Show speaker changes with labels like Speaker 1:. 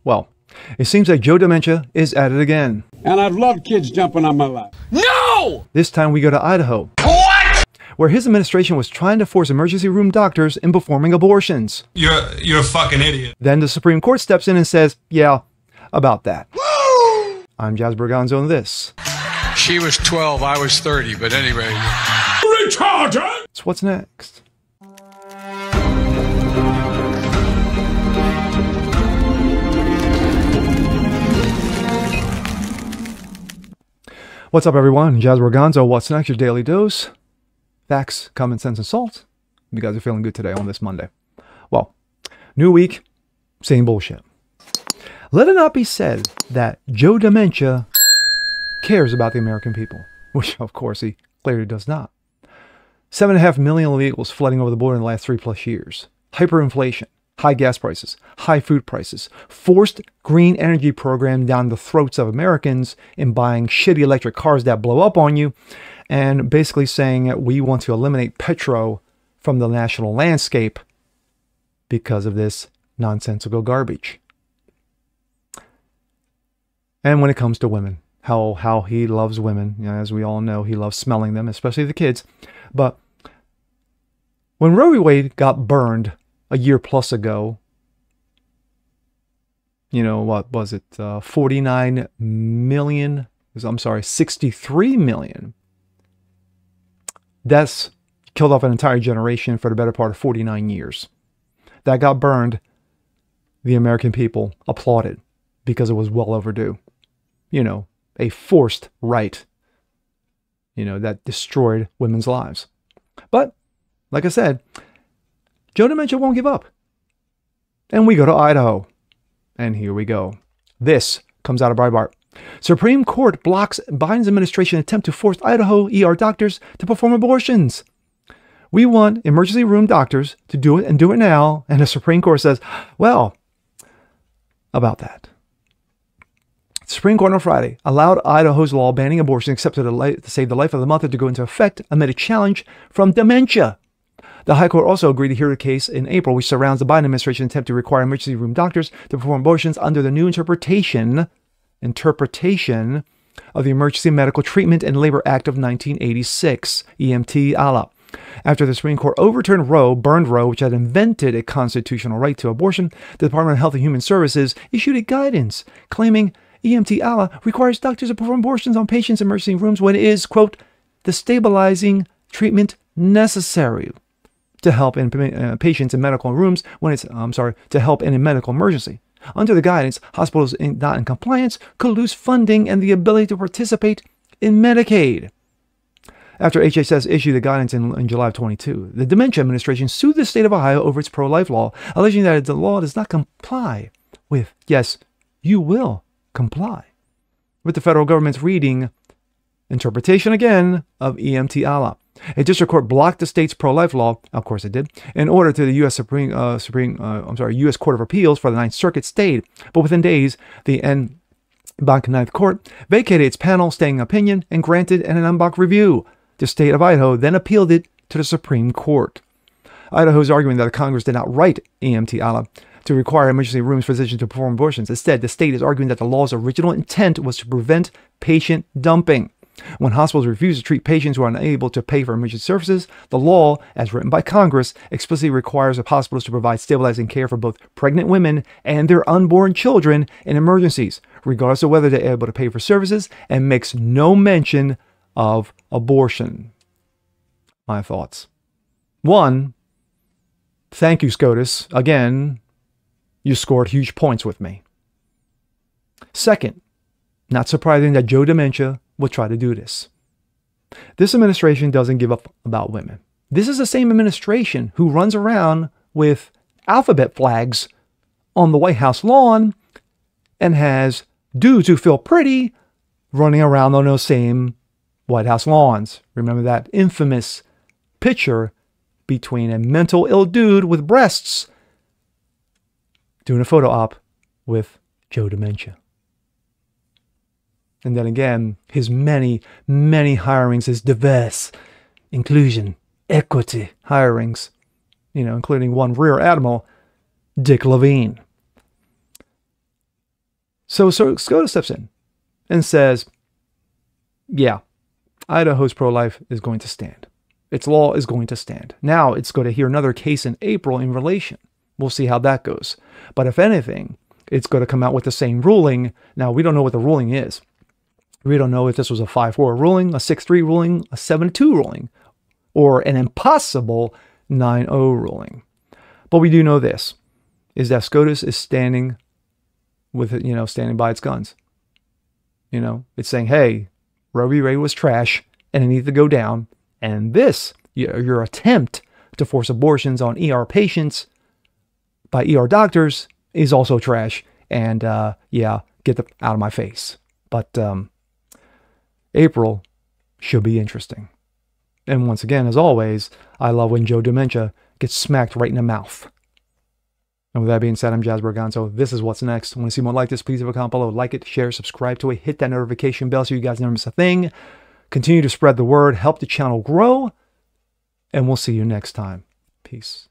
Speaker 1: Well, it seems like Joe Dementia is at it again.
Speaker 2: And I've loved kids jumping on my lap.
Speaker 3: No!
Speaker 1: This time we go to Idaho.
Speaker 3: What?
Speaker 1: Where his administration was trying to force emergency room doctors in performing abortions.
Speaker 3: You're a fucking idiot.
Speaker 1: Then the Supreme Court steps in and says, yeah, about that. Woo! I'm Jazz Berganzo and this.
Speaker 4: She was 12, I was 30, but anyway.
Speaker 3: Retarded!
Speaker 1: So what's next? What's up, everyone? Jazz Berganzo. What's next? Your daily dose. Facts, common sense, and salt. You guys are feeling good today on this Monday. Well, new week, same bullshit. Let it not be said that Joe Dementia cares about the American people, which of course he clearly does not. 7.5 million illegals flooding over the border in the last 3+ years. Hyperinflation, high gas prices, high food prices, forced green energy program down the throats of Americans in buying shitty electric cars that blow up on you, and basically saying that we want to eliminate petro from the national landscape because of this nonsensical garbage. And when it comes to women, how he loves women, you know, as we all know, he loves smelling them, especially the kids. But when Roe v. Wade got burned a year plus ago, you know, what was it? 49 million, I'm sorry, 63 million deaths, killed off an entire generation for the better part of 49 years. That got burned. The American people applauded because it was well overdue. You know, a forced right, you know, that destroyed women's lives. But, like I said, Joe Dementia won't give up. And we go to Idaho. And here we go. This comes out of Breitbart. Supreme Court blocks Biden's administration attempt to force Idaho ER doctors to perform abortions. We want emergency room doctors to do it and do it now. And the Supreme Court says, well, about that. The Supreme Court on Friday allowed Idaho's law banning abortion except to save the life of the mother to go into effect amid a challenge from dementia. The High Court also agreed to hear a case in April which surrounds the Biden administration's attempt to require emergency room doctors to perform abortions under the new interpretation of the Emergency Medical Treatment and Labor Act of 1986, EMT ALA. After the Supreme Court overturned Roe, burned Roe, which had invented a constitutional right to abortion, the Department of Health and Human Services issued a guidance claiming EMT ALA requires doctors to perform abortions on patients in emergency rooms when it is, quote, the stabilizing treatment necessary to help in patients in medical rooms when it's, to help in a medical emergency. Under the guidance, hospitals not in compliance could lose funding and the ability to participate in Medicaid. After HHS issued the guidance in July of 22, the Dementia Administration sued the state of Ohio over its pro-life law, alleging that the law does not comply with, yes, you will comply with the federal government's interpretation again of EMT ALA. A district court blocked the state's pro-life law, of course it did, in order to the U.S. U.S. Court of Appeals for the Ninth Circuit stayed. But within days, the en banc Ninth Court vacated its panel staying opinion and granted an en banc review. The state of Idaho then appealed it to the Supreme Court. Idaho is arguing that Congress did not write EMT ALA to require emergency rooms physicians to perform abortions. Instead, the state is arguing that the law's original intent was to prevent patient dumping. When hospitals refuse to treat patients who are unable to pay for emergency services, the law, as written by Congress, explicitly requires hospitals to provide stabilizing care for both pregnant women and their unborn children in emergencies, regardless of whether they're able to pay for services, and makes no mention of abortion. My thoughts. 1, thank you, SCOTUS. Again, you scored huge points with me. 2nd, not surprising that Joe Dementia will try to do this. This administration doesn't give up about women. This is the same administration who runs around with alphabet flags on the White House lawn and has dudes who feel pretty running around on those same White House lawns. Remember that infamous picture between a mental ill dude with breasts doing a photo op with Joe Dementia. And then again, his many, many hirings, his diverse inclusion, equity hirings, you know, including one Rear Admiral, Dick Levine. So SCOTUS steps in and says, yeah, Idaho's pro-life is going to stand. Its law is going to stand. Now it's going to hear another case in April in relation. We'll see how that goes. But if anything, it's going to come out with the same ruling. Now, we don't know what the ruling is. We don't know if this was a 5-4 ruling, a 6-3 ruling, a 7-2 ruling, or an impossible 9-0 ruling. But we do know this, is that SCOTUS is standing with it, standing by its guns. It's saying, hey, Roe v. Wade was trash and it needs to go down. And this, your attempt to force abortions on ER patients by ER doctors is also trash. And get out of my face. But April should be interesting. And once again, as always, I love when Joe Dementia gets smacked right in the mouth. And with that being said, I'm Jasper Gonzo. This is what's next. Want to see more like this? Please leave a comment below. Like it, share, subscribe to it. Hit that notification bell so you guys never miss a thing. Continue to spread the word. Help the channel grow. And we'll see you next time. Peace.